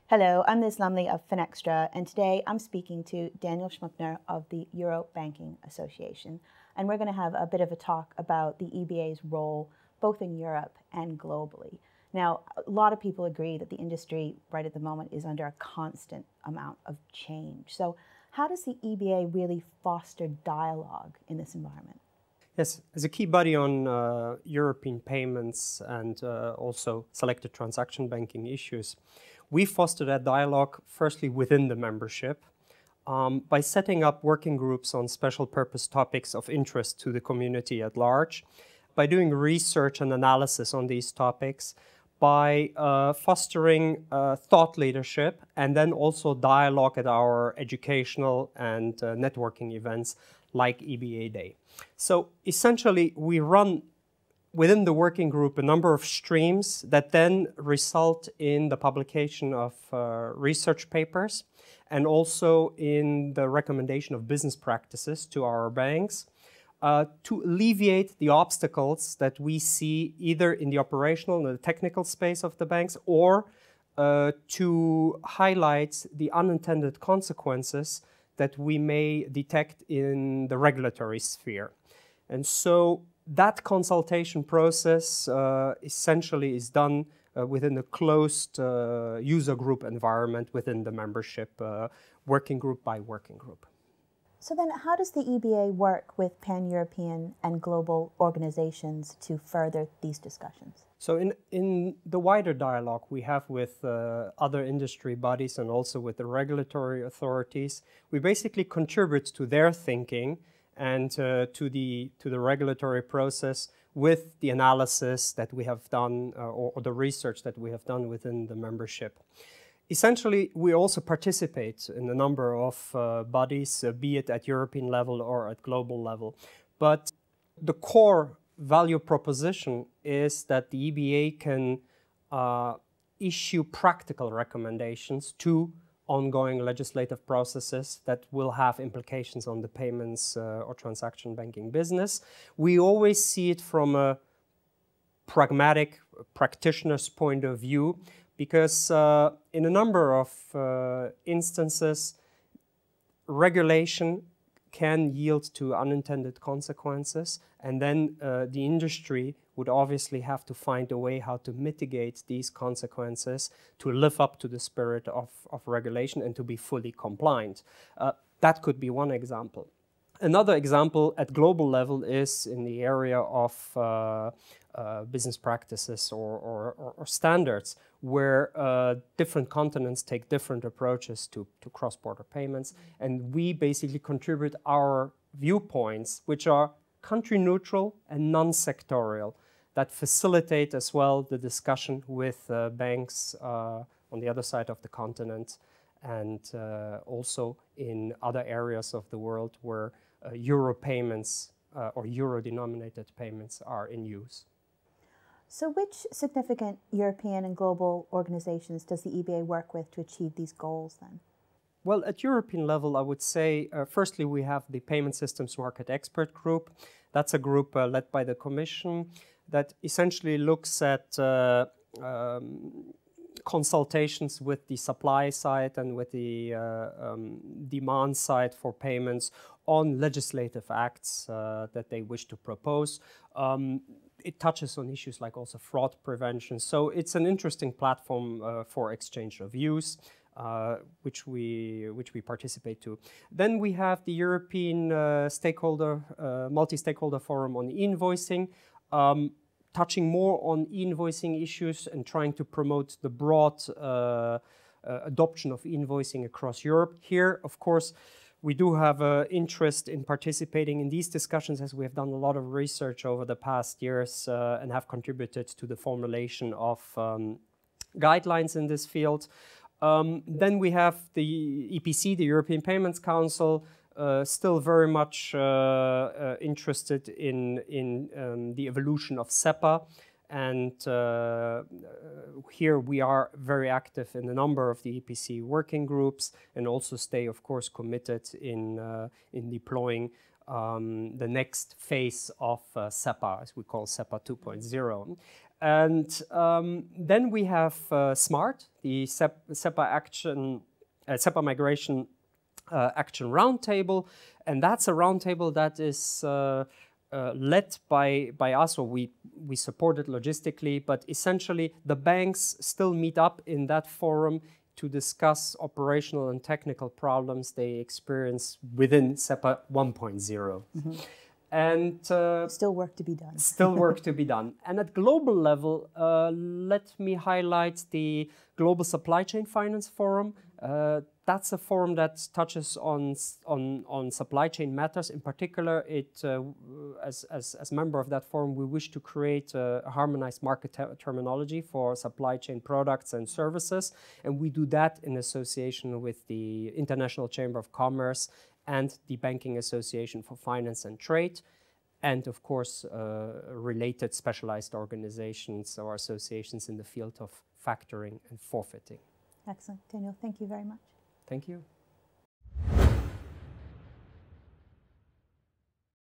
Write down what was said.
Hello, I'm Liz Lumley of Finextra, and today I'm speaking to Daniel Schmuckner of the Euro Banking Association. And we're going to have a bit of a talk about the EBA's role both in Europe and globally. Now, a lot of people agree that the industry right at the moment is under a constant amount of change. So how does the EBA really foster dialogue in this environment? Yes, as a key body on European payments and also selected transaction banking issues, we foster that dialogue firstly within the membership by setting up working groups on special purpose topics of interest to the community at large, by doing research and analysis on these topics, by fostering thought leadership, and then also dialogue at our educational and networking events like EBA Day. So essentially, we run within the working group a number of streams that then result in the publication of research papers and also in the recommendation of business practices to our banks to alleviate the obstacles that we see either in the operational and the technical space of the banks or to highlight the unintended consequences that we may detect in the regulatory sphere. And so that consultation process essentially is done within a closed user group environment within the membership, working group by working group. So then how does the EBA work with pan-European and global organizations to further these discussions? So in the wider dialogue we have with other industry bodies and also with the regulatory authorities, we basically contribute to their thinking and to the regulatory process with the analysis that we have done or the research that we have done within the membership. Essentially, we also participate in a number of bodies, be it at European level or at global level. But the core value proposition is that the EBA can issue practical recommendations to ongoing legislative processes that will have implications on the payments or transaction banking business. We always see it from a pragmatic practitioner's point of view because in a number of instances, regulation can yield to unintended consequences, and then the industry would obviously have to find a way how to mitigate these consequences to live up to the spirit of regulation and to be fully compliant. That could be one example. Another example at global level is in the area of business practices or standards, where different continents take different approaches to cross-border payments. And we basically contribute our viewpoints, which are country neutral and non-sectorial, that facilitate as well the discussion with banks on the other side of the continent and also in other areas of the world where euro payments or euro-denominated payments are in use. So which significant European and global organizations does the EBA work with to achieve these goals then? Well, at European level, I would say, firstly, we have the Payment Systems Market Expert Group. That's a group led by the Commission that essentially looks at consultations with the supply side and with the demand side for payments on legislative acts that they wish to propose. It touches on issues like also fraud prevention. So it's an interesting platform for exchange of views, which we participate to. Then we have the European multi-stakeholder forum on invoicing, touching more on invoicing issues and trying to promote the broad adoption of invoicing across Europe. Here, of course, we do have an interest in participating in these discussions as we have done a lot of research over the past years and have contributed to the formulation of guidelines in this field. Then we have the EPC, the European Payments Council, still very much interested in the evolution of SEPA. And here we are very active in a number of the EPC working groups and also stay, of course, committed in deploying the next phase of SEPA, as we call SEPA 2.0. And then we have SMART, the SEPA Migration Action Roundtable, and that's a roundtable that is led by us, or we support it logistically, but essentially the banks still meet up in that forum to discuss operational and technical problems they experience within SEPA 1.0. Mm-hmm. And still work to be done. Still work to be done. And at global level, let me highlight the Global Supply Chain Finance Forum. That's a forum that touches on supply chain matters. In particular, it as member of that forum, we wish to create a harmonized market terminology for supply chain products and services, and we do that in association with the International Chamber of Commerce and the Banking Association for Finance and Trade, and of course related specialized organizations or associations in the field of factoring and forfeiting. Excellent. Daniel, thank you very much. Thank you.